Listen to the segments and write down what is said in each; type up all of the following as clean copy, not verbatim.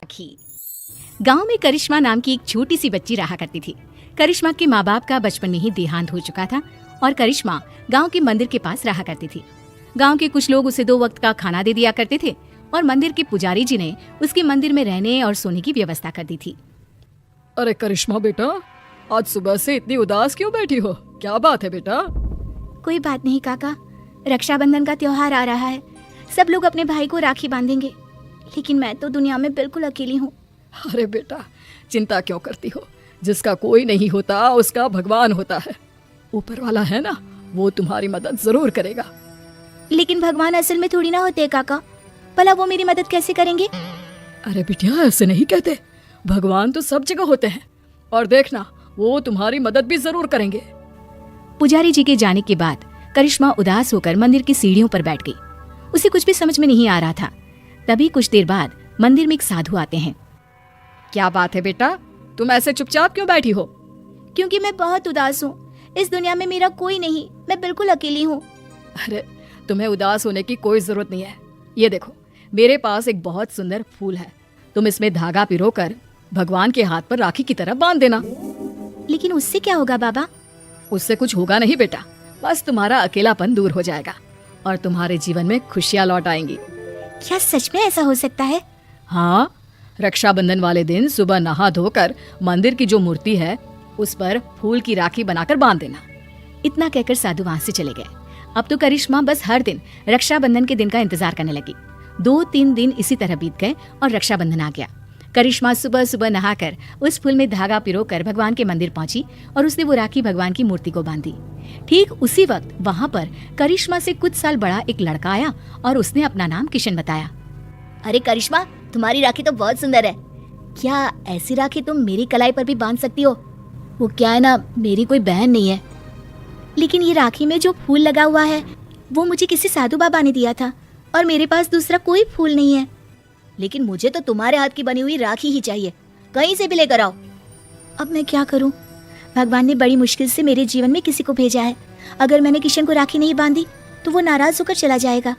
राखी। गांव में करिश्मा नाम की एक छोटी सी बच्ची रहा करती थी। करिश्मा के माँ बाप का बचपन में ही देहांत हो चुका था और करिश्मा गांव के मंदिर के पास रहा करती थी। गांव के कुछ लोग उसे 2 वक्त का खाना दे दिया करते थे और मंदिर के पुजारी जी ने उसके मंदिर में रहने और सोने की व्यवस्था कर दी थी। अरे करिश्मा बेटा, आज सुबह से इतनी उदास क्यों बैठी हो? क्या बात है बेटा? कोई बात नहीं काका, रक्षाबंधन का त्योहार आ रहा है, सब लोग अपने भाई को राखी बांधेंगे, लेकिन मैं तो दुनिया में बिल्कुल अकेली हूँ। अरे बेटा, चिंता क्यों करती हो? जिसका कोई नहीं होता उसका भगवान होता है। ऊपर वाला है ना, वो तुम्हारी मदद जरूर करेगा। लेकिन भगवान असल में थोड़ी ना होते काका, भला वो मेरी मदद कैसे करेंगे? अरे बिटिया, ऐसे नहीं कहते। भगवान तो सब जगह होते हैं और देखना, वो तुम्हारी मदद भी जरूर करेंगे। पुजारी जी के जाने के बाद करिश्मा उदास होकर मंदिर की सीढ़ियों पर बैठ गई। उसे कुछ भी समझ में नहीं आ रहा था। तभी कुछ देर बाद मंदिर में एक साधु आते हैं। क्या बात है बेटा, तुम ऐसे चुपचाप क्यों बैठी हो? क्योंकि मैं बहुत उदास हूँ। इस दुनिया में मेरा कोई नहीं, मैं बिल्कुल अकेली हूँ। अरे तुम्हें उदास होने की कोई जरूरत नहीं है। ये देखो, मेरे पास एक बहुत सुंदर फूल है, तुम इसमें धागा पिरोकर भगवान के हाथ पर राखी की तरह बांध देना। लेकिन उससे क्या होगा बाबा? उससे कुछ होगा नहीं बेटा, बस तुम्हारा अकेलापन दूर हो जाएगा और तुम्हारे जीवन में खुशियाँ लौट आएंगी। क्या सच में ऐसा हो सकता है? हाँ, रक्षाबंधन वाले दिन सुबह नहा धोकर मंदिर की जो मूर्ति है उस पर फूल की राखी बनाकर बांध देना। इतना कहकर साधु वहाँ से चले गए। अब तो करिश्मा बस हर दिन रक्षाबंधन के दिन का इंतजार करने लगी। 2-3 दिन इसी तरह बीत गए और रक्षाबंधन आ गया। करिश्मा सुबह सुबह नहाकर उस फूल में धागा पिरोकर भगवान के मंदिर पहुंची और उसने वो राखी भगवान की मूर्ति को बांधी। ठीक उसी वक्त वहाँ पर करिश्मा से कुछ साल बड़ा एक लड़का आया और उसने अपना नाम किशन बताया। अरे करिश्मा, तुम्हारी राखी तो बहुत सुंदर है। क्या ऐसी राखी तुम मेरी कलाई पर भी बांध सकती हो? वो क्या है ना, मेरी कोई बहन नहीं है। लेकिन ये राखी में जो फूल लगा हुआ है वो मुझे किसी साधु बाबा ने दिया था और मेरे पास दूसरा कोई फूल नहीं है। लेकिन मुझे तो तुम्हारे हाथ की बनी हुई राखी ही चाहिए, कहीं से भी लेकर आओ। अब मैं क्या करूं? भगवान ने बड़ी मुश्किल से मेरे जीवन में किसी को भेजा है। अगर मैंने किशन को राखी नहीं बांधी तो वो नाराज होकर चला जाएगा।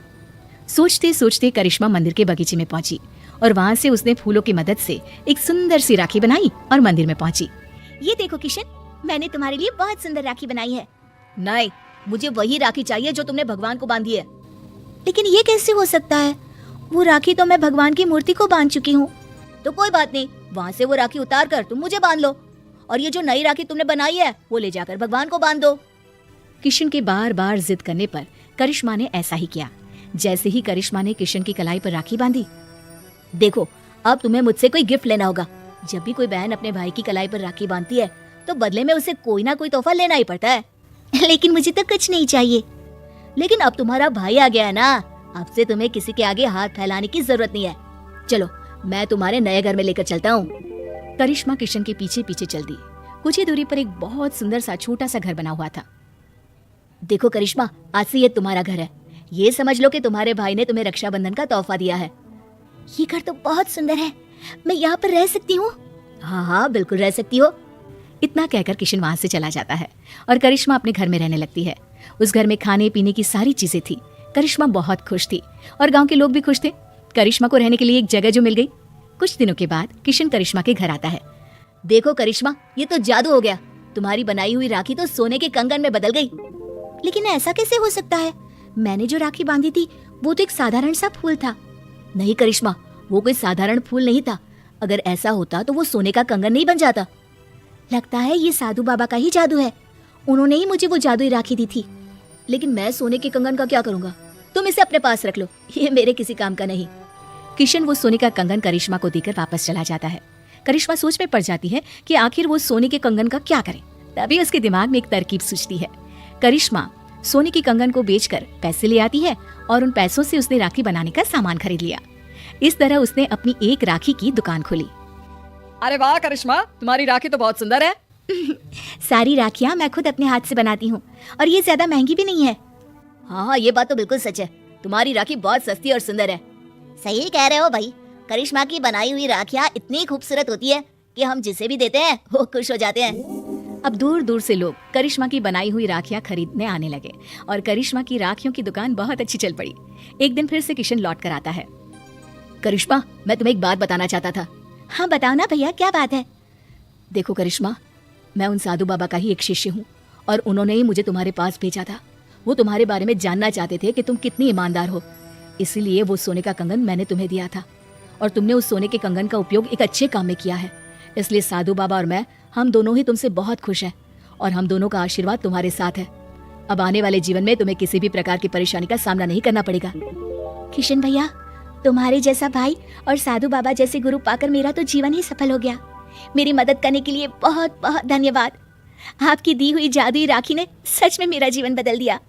सोचते सोचते करिश्मा मंदिर के बगीचे में पहुंची और वहां से उसने फूलों की मदद से एक सुंदर सी राखी बनाई और मंदिर में पहुंची। ये देखो किशन, मैंने तुम्हारे लिए बहुत सुंदर राखी बनाई है। नहीं, मुझे वही राखी चाहिए जो तुमने भगवान को बांधी है। लेकिन ये कैसे हो सकता है? वो राखी तो मैं भगवान की मूर्ति को बांध चुकी हूँ। तो कोई बात नहीं, वहाँ से वो राखी उतार कर तुम मुझे बांध लो और ये जो नई राखी तुमने बनाई है वो ले जाकर भगवान को बांध दो। किशन के बार बार जिद करने पर करिश्मा ने ऐसा ही किया। जैसे ही करिश्मा ने किशन की कलाई पर राखी बांधी, देखो, अब तुम्हें मुझसे कोई गिफ्ट लेना होगा। जब भी कोई बहन अपने भाई की कलाई पर राखी बांधती है तो बदले में उसे कोई ना कोई तोहफा लेना ही पड़ता है। लेकिन मुझे तो कुछ नहीं चाहिए। लेकिन अब तुम्हारा भाई आ गया है ना, अब से तुम्हें किसी के आगे हाथ फैलाने की जरूरत नहीं है। चलो, मैं तुम्हारे नए घर में लेकर चलता हूँ। करिश्मा किशन के पीछे पीछे चल दी। कुछ ही दूरी पर एक बहुत सुंदर सा छोटा सा घर बना हुआ था। देखो करिश्मा, आज से ये तुम्हारा घर है। ये समझ लो कि तुम्हारे भाई ने तुम्हें रक्षाबंधन का तोहफा दिया है। ये घर तो बहुत सुंदर है, मैं यहाँ पर रह सकती हूँ? हाँ हाँ, बिल्कुल रह सकती हो। इतना कहकर किशन वहाँ से चला जाता है और करिश्मा अपने घर में रहने लगती है। उस घर में खाने पीने की सारी चीजें थी। करिश्मा बहुत खुश थी और गांव के लोग भी खुश थे। करिश्मा को रहने के लिए एक जगह जो मिल गई। कुछ दिनों के बाद किशन करिश्मा के घर आता है। देखो करिश्मा, ये तो जादू हो गया। तुम्हारी बनाई हुई राखी तो सोने के कंगन में बदल गई। लेकिन ऐसा कैसे हो सकता है? मैंने जो राखी बांधी थी वो तो एक साधारण सा फूल था। नहीं करिश्मा, वो कोई साधारण फूल नहीं था। अगर ऐसा होता तो वो सोने का कंगन नहीं बन जाता। लगता है ये साधु बाबा का ही जादू है। उन्होंने ही मुझे वो जादुई राखी दी थी। लेकिन मैं सोने के कंगन का क्या करूंगा? तुम इसे अपने पास रख लो, ये मेरे किसी काम का नहीं। किशन वो सोने का कंगन करिश्मा को देकर वापस चला जाता है। करिश्मा सोच में पड़ जाती है कि आखिर वो सोने के कंगन का क्या करे। तभी उसके दिमाग में एक तरकीब सूझती है। करिश्मा सोने के कंगन को बेचकर पैसे ले आती है और उन पैसों से उसने राखी बनाने का सामान खरीद लिया। इस तरह उसने अपनी एक राखी की दुकान खोली। अरे वाह करिश्मा, तुम्हारी राखी तो बहुत सुंदर है। सारी राखियाँ मैं खुद अपने हाथ से बनाती हूँ और ये ज्यादा महंगी भी नहीं है। हाँ, ये बात तो बिल्कुल सच है। तुम्हारी राखी बहुत सस्ती और सुंदर है। सही कह रहे हो भाई। करिश्मा की बनाई हुई राखियाँ इतनी खूबसूरत होती है कि हम जिसे भी देते हैं वो खुश हो जाते हैं। अब दूर दूर से लोग करिश्मा की बनाई हुई राखियाँ खरीदने आने लगे और करिश्मा की राखियों की दुकान बहुत अच्छी चल पड़ी। एक दिन फिर से किशन लौट कर आता है। करिश्मा, मैं तुम्हें एक बात बताना चाहता था। हाँ बताओ ना भैया, क्या बात है? देखो करिश्मा, मैं उन साधु बाबा का ही एक शिष्य हूँ और उन्होंने ही मुझे तुम्हारे पास भेजा था। वो तुम्हारे बारे में जानना चाहते थे कि तुम कितनी ईमानदार हो, इसीलिए वो सोने का कंगन मैंने तुम्हें दिया था और तुमने उस सोने के कंगन का उपयोग एक अच्छे काम में किया है। इसलिए साधु बाबा और मैं, हम दोनों ही तुमसे बहुत खुश हैं और हम दोनों का आशीर्वाद तुम्हारे साथ है। अब आने वाले जीवन में तुम्हें किसी भी प्रकार की परेशानी का सामना नहीं करना पड़ेगा। किशन भैया, तुम्हारे जैसा भाई और साधु बाबा जैसे गुरु पाकर मेरा तो जीवन ही सफल हो गया। मेरी मदद करने के लिए बहुत बहुत धन्यवाद। आपकी दी हुई जादुई राखी ने सच में मेरा जीवन बदल दिया।